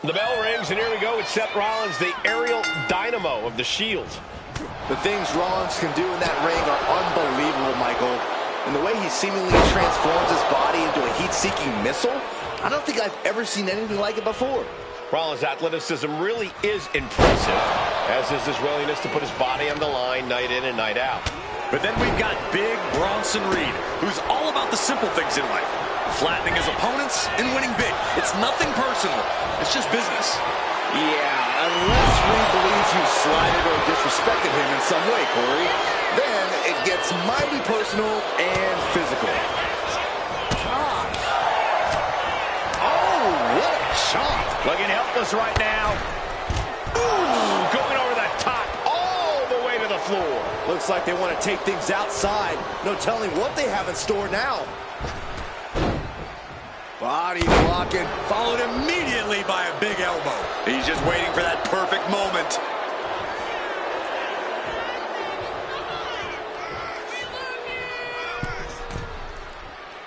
The bell rings, and here we go with Seth Rollins, the aerial dynamo of the Shield. The things Rollins can do in that ring are unbelievable, Michael. And the way he seemingly transforms his body into a heat-seeking missile, I don't think I've ever seen anything like it before. Rollins' athleticism really is impressive, as is his willingness to put his body on the line night in and night out. But then we've got Big Bronson Reed, who's all about the simple things in life. Flattening his opponents and winning big. It's nothing personal. It's just business. Yeah, unless Reed believes you slighted or disrespected him in some way, Corey, then it gets mighty personal and physical. Oh, what a shot. Looking helpless right now. Ooh, going over the top all the way to the floor. Looks like they want to take things outside. No telling what they have in store now. Body blocking, Followed immediately by a big elbow. He's just waiting for that perfect moment.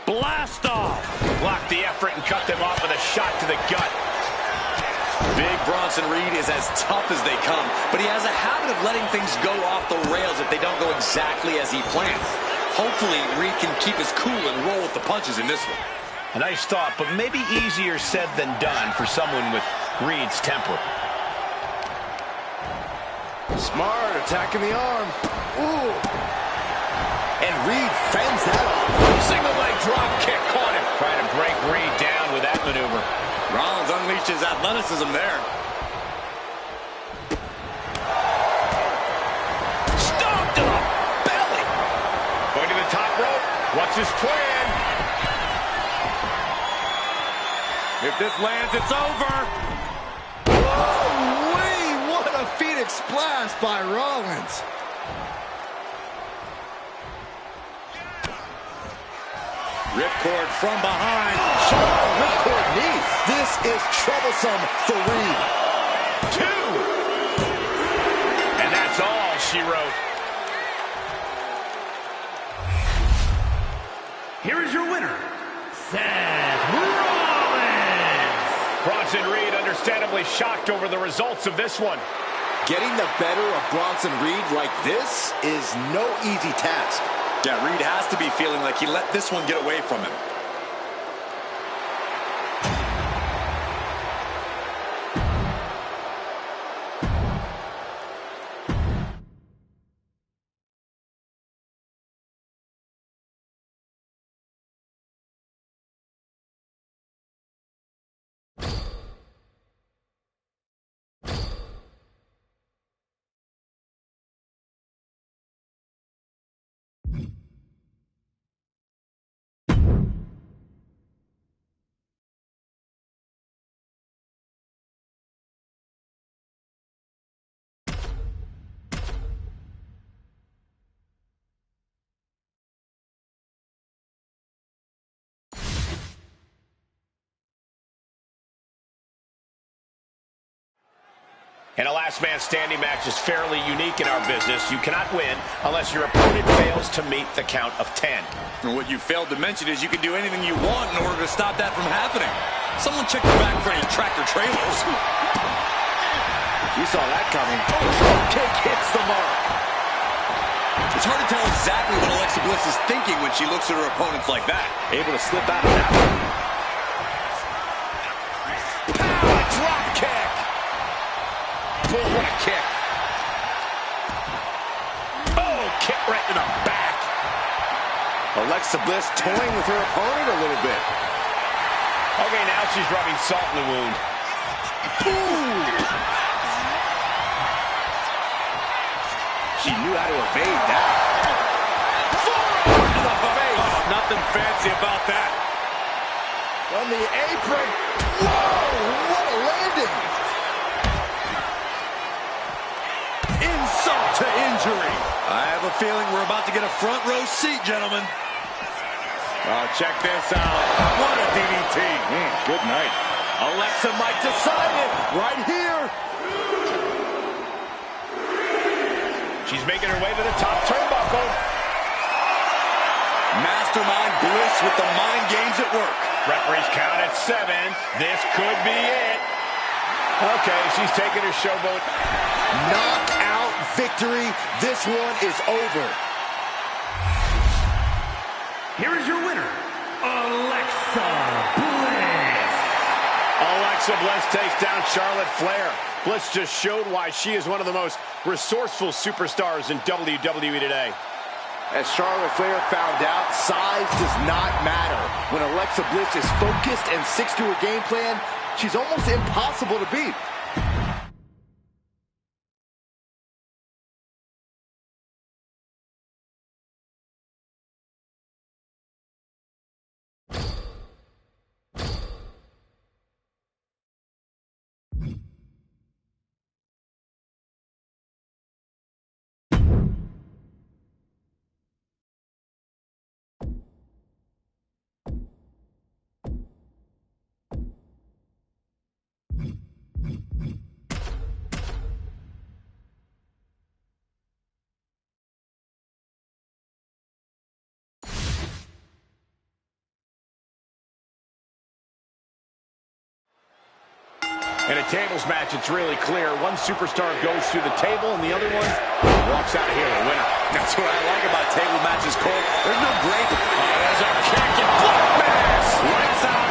Blast off. Blocked the effort and cut them off with a shot to the gut. Big Bronson Reed is as tough as they come, but he has a habit of letting things go off the rails if they don't go exactly as he plans. Hopefully, Reed can keep his cool and roll with the punches in this one. A nice thought, but maybe easier said than done for someone with Reed's temper. smart, attacking the arm. Ooh. And Reed fends that off. Single leg drop kick caught him. Trying to break Reed down with that maneuver. Rollins unleashed his athleticism there. Stomped to the belly. Going to the top rope. What's his plan? If this lands, it's over. Oh, what a Phoenix splash by Rollins. Ripcord from behind. Ripcord knee. This is troublesome for Reed. 2. And that's all she wrote. Here is your winner, Seth Rollins. Bronson Reed understandably shocked over the results of this one. Getting the better of Bronson Reed like this is no easy task. Yeah, Reed has to be feeling like he let this one get away from him. And a last man standing match is fairly unique in our business. You cannot win unless your opponent fails to meet the count of 10. And what you failed to mention is you can do anything you want in order to stop that from happening. Someone check the back for any tractor trailers. You saw that coming. Drop kick hits the mark. It's hard to tell exactly what Alexa Bliss is thinking when she looks at her opponents like that. Able to slip out of that one. Power drop kick. Boom, what a kick. Oh, kick right to the back. Alexa Bliss toying with her opponent a little bit. Okay, now she's rubbing salt in the wound. Ooh. She knew how to evade that. Forearm to the face. Oh, nothing fancy about that. On the apron. Whoa, what a landing. Insult to injury. I have a feeling we're about to get a front row seat, gentlemen. Oh, check this out. What a DDT. Good night. Alexa might decide it right here. She's making her way to the top turnbuckle. Mastermind Bliss with the mind games at work. Referee's count at 7. This could be it. Okay, she's taking her showboat. Knockout victory. This one is over. Here is your winner, Alexa Bliss. Alexa Bliss takes down Charlotte Flair. Bliss just showed why she is one of the most resourceful superstars in WWE today. As Charlotte Flair found out, size does not matter. When Alexa Bliss is focused and sticks to her game plan, she's almost impossible to beat. In a tables match, it's really clear. One superstar goes through the table, and the other one walks out of here a winner. That's what I like about table matches, Cole. There's no break. There's a kick and block mass. Lights out.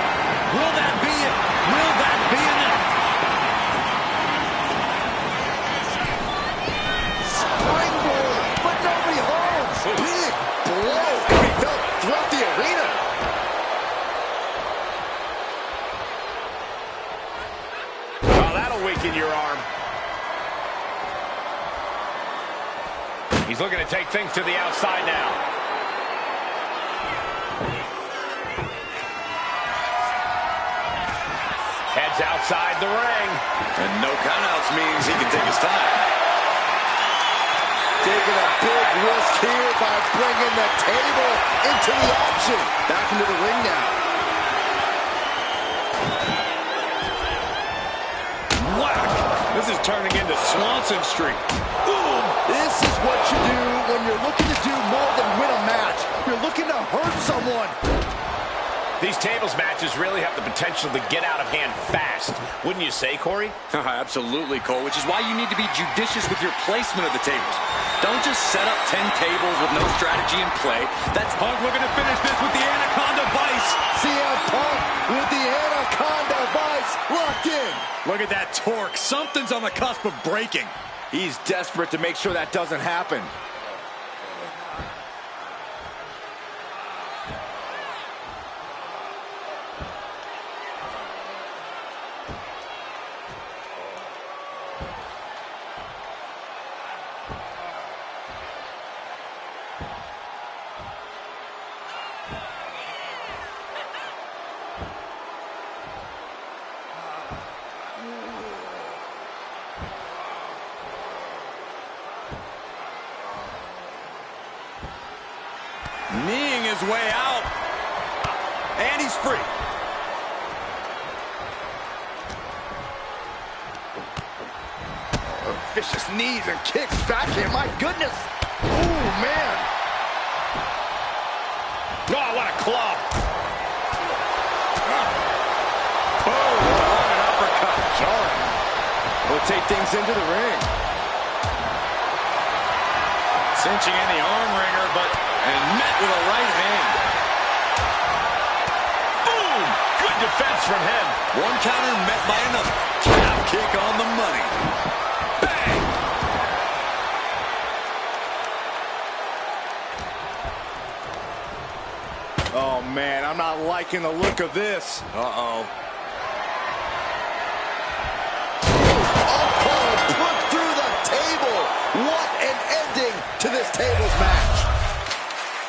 Will that be it? Will that be enough? Springboard, but nobody holds. Big blow can be felt throughout the arena. Weaken your arm. He's looking to take things to the outside now. Heads outside the ring. And no countouts means he can take his time. Taking a big risk here by bringing the table into the action. Back into the ring now. This is turning into Swanson Street. Boom! This is what you do when you're looking to do more than win a match. You're looking to hurt someone. These tables matches really have the potential to get out of hand fast. Wouldn't you say, Corey? Absolutely, Cole, which is why you need to be judicious with your placement of the tables. Don't just set up 10 tables with no strategy in play. That's Punk looking to finish this with the Anaconda Vice. CM Punk with the Anaconda Vice locked in. Look at that torque. Something's on the cusp of breaking. He's desperate to make sure that doesn't happen. Kneeing his way out. And he's free. Vicious knees and kicks back here. My goodness. Oh, man. Oh, what a club. Oh, what an uppercut. Jarring. We'll take things into the ring. Cinching in the arm wringer, and met with a right hand. Boom! Good defense from him. One counter met by another. Calf kick on the money. Bang! Oh, man, I'm not liking the look of this. Uh-oh. Put through the table. What an ending to this tables match.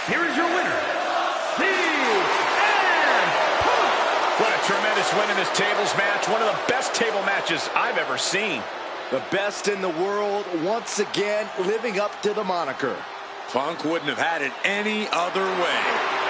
Here is your winner, CM Punk. What a tremendous win in this tables match. One of the best table matches I've ever seen. The best in the world, once again, living up to the moniker. Punk wouldn't have had it any other way.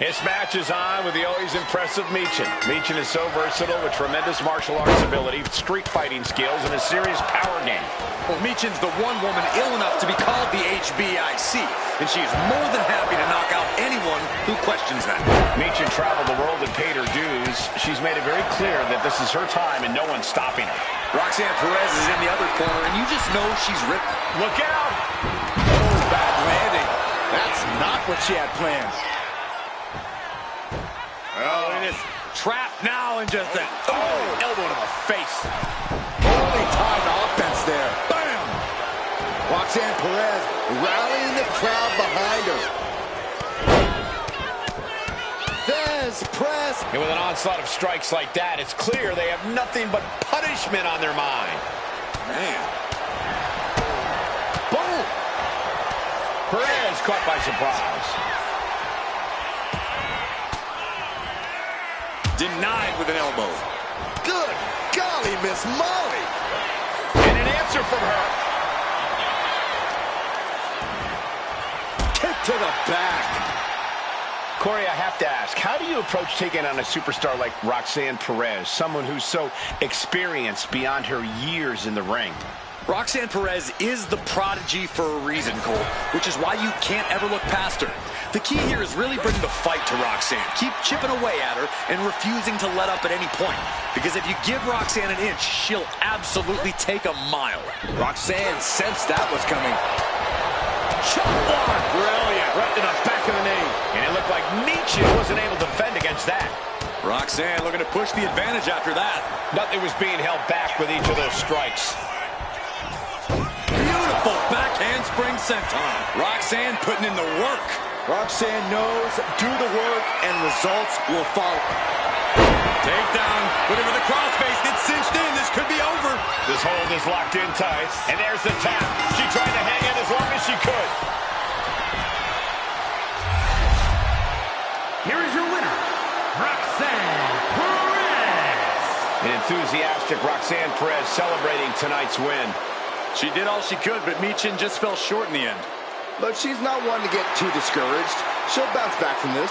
This match is on with the always impressive Michin. Michin is so versatile with tremendous martial arts ability, street fighting skills, and a serious power game. Well, Michin's the one woman ill enough to be called the HBIC, and she is more than happy to knock out anyone who questions that. Michin traveled the world and paid her dues. She's made it very clear that this is her time and no one's stopping her. Roxanne Perez is in the other corner, and you just know she's ripped. Look out! Oh, bad landing. That's not what she had planned. Oh, it is trapped now and just an elbow to the face. Holy timed offense there. Bam! Roxanne Perez rallying the crowd behind her. Thesz press. And with an onslaught of strikes like that, it's clear they have nothing but punishment on their mind. Man. Boom! Perez caught by surprise. Denied with an elbow. Good golly, Miss Molly. And an answer from her. Kick to the back. Corey, I have to ask, how do you approach taking on a superstar like Roxanne Perez, someone who's so experienced beyond her years in the ring? Roxanne Perez is the prodigy for a reason, Cole, which is why you can't ever look past her. The key here is really bring the fight to Roxanne. Keep chipping away at her and refusing to let up at any point. Because if you give Roxanne an inch, she'll absolutely take a mile. Roxanne sensed that was coming. Chop block! Brilliant. Right to the back of the knee. And it looked like Michin wasn't able to defend against that. Roxanne looking to push the advantage after that. Nothing was being held back with each of those strikes. Beautiful back handspring senton. Roxanne putting in the work. Roxanne knows, do the work, and results will follow. Takedown, whatever the crossface gets cinched in, this could be over. This hold is locked in tight, and there's the tap. She tried to hang in as long as she could. Here is your winner, Roxanne Perez. An enthusiastic Roxanne Perez celebrating tonight's win. She did all she could, but Michin just fell short in the end. But she's not one to get too discouraged. She'll bounce back from this.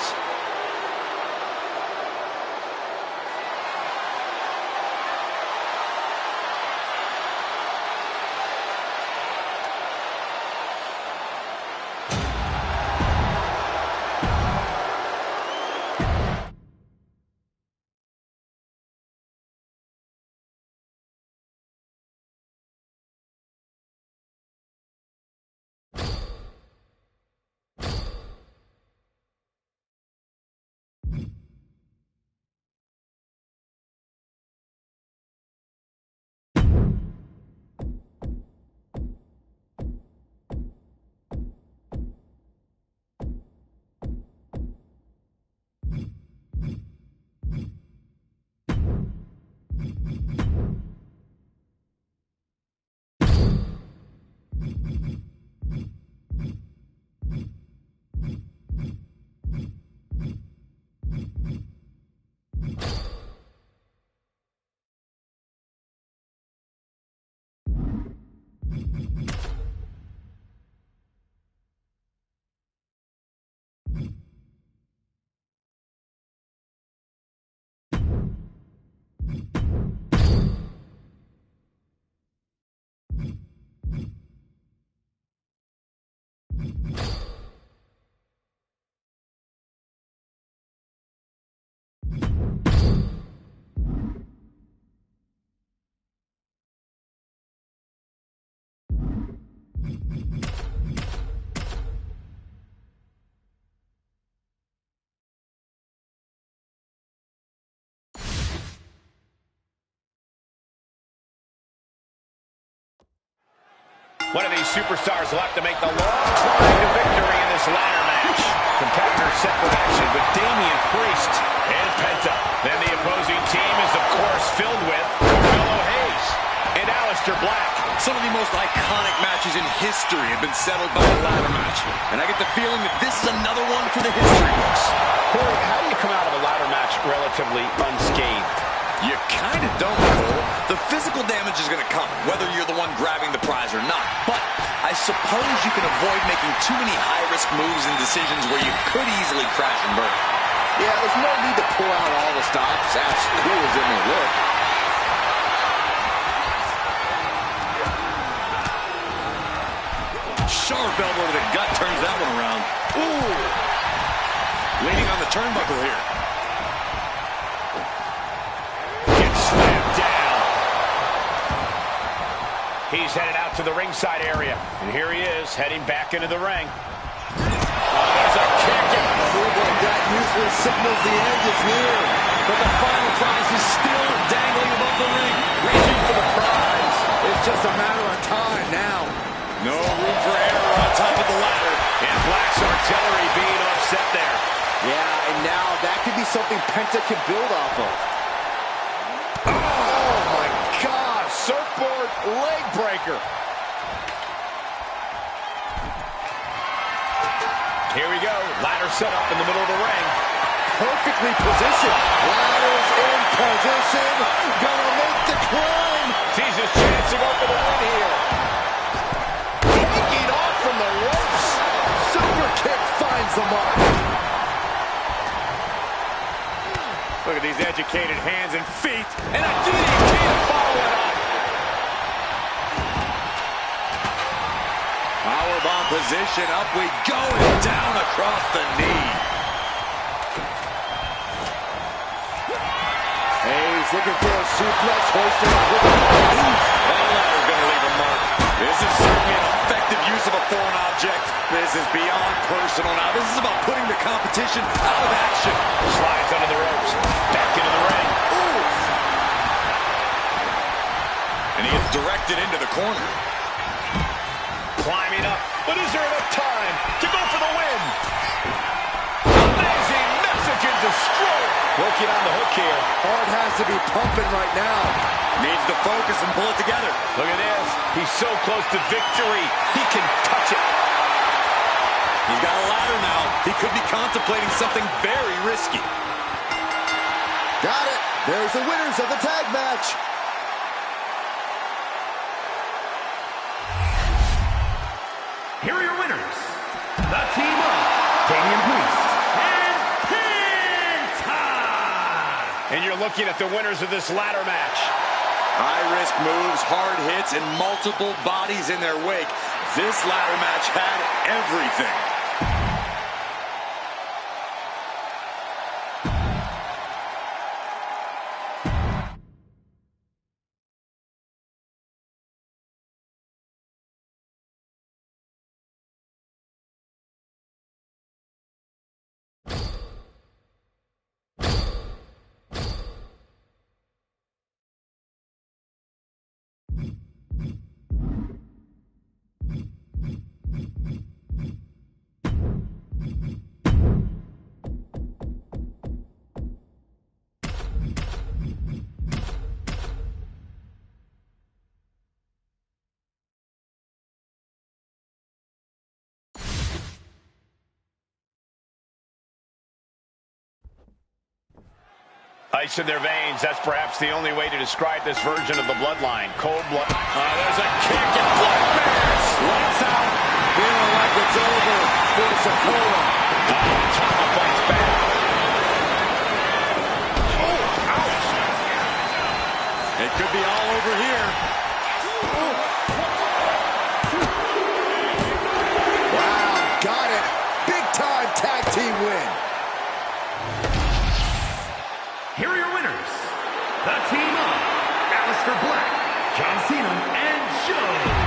One of these superstars will have to make the long climb to victory in this ladder match. Competitors set for action with Damian Priest and Penta. Then the opposing team is, of course, filled with Carmelo Hayes and Aleister Black. Some of the most iconic matches in history have been settled by a ladder match. And I get the feeling that this is another one for the history books. Corey, how do you come out of a ladder match relatively unscathed? You kind of don't, Cole. The physical damage is going to come, whether you're the one grabbing the prize or not. But I suppose you can avoid making too many high-risk moves and decisions where you could easily crash and burn. Yeah, there's no need to pull out all the stops, as cool as it may look. Sharp elbow to the gut turns that one around. Ooh! Leaning on the turnbuckle here. Gets slammed down. He's headed out to the ringside area. And here he is, heading back into the ring. Oh, there's a kick. A move like that usually signals the end is near. But the final prize is still dangling above the ring. Reaching for the prize. It's just a matter of time now. No room for error on top of the ladder. And Black's artillery being offset there. Yeah, and now that could be something Penta could build off of. Oh, my God. Surfboard leg breaker. Here we go. Ladder set up in the middle of the ring. Perfectly positioned. Ladders in position. Gonna make the climb. Sees his chance to go for the win here. Taking off from the ropes. Super kick finds the mark. Look at these educated hands and feet. And a DDT to follow it up. Powerbomb position. Up we go and down across the knee. Hayes looking for a suplex, hoisted up with a knee. That ladder's going to leave a mark. This is certainly an effective use of a foreign object. This is beyond personal now. This is about putting the competition out of action. Slides under the ropes. Back into the ring. Oof. And he gets directed into the corner. Climbing up. But is there enough time to go for the win? Amazing Mexican destroyer. Working on the hook here. Heart has to be pumping right now. Needs to focus and pull it together. Look at this. He's so close to victory. He can touch it. He's got a ladder now. He could be contemplating something very risky. Got it. There's the winners of the tag match. Here are your winners. The team of Damian Priest and Penta. And you're looking at the winners of this ladder match. High-risk moves, hard hits, and multiple bodies in their wake. This ladder match had everything. Ice in their veins, that's perhaps the only way to describe this version of the bloodline. Cold blood. There's a kick and blood mass. Lights out. Feeling like it's over for Sakura. Tama fights back. Oh, ouch. It could be all over here. Wow, got it. Big time tag team win. Here are your winners. The team of Aleister Black, John Cena, and Joe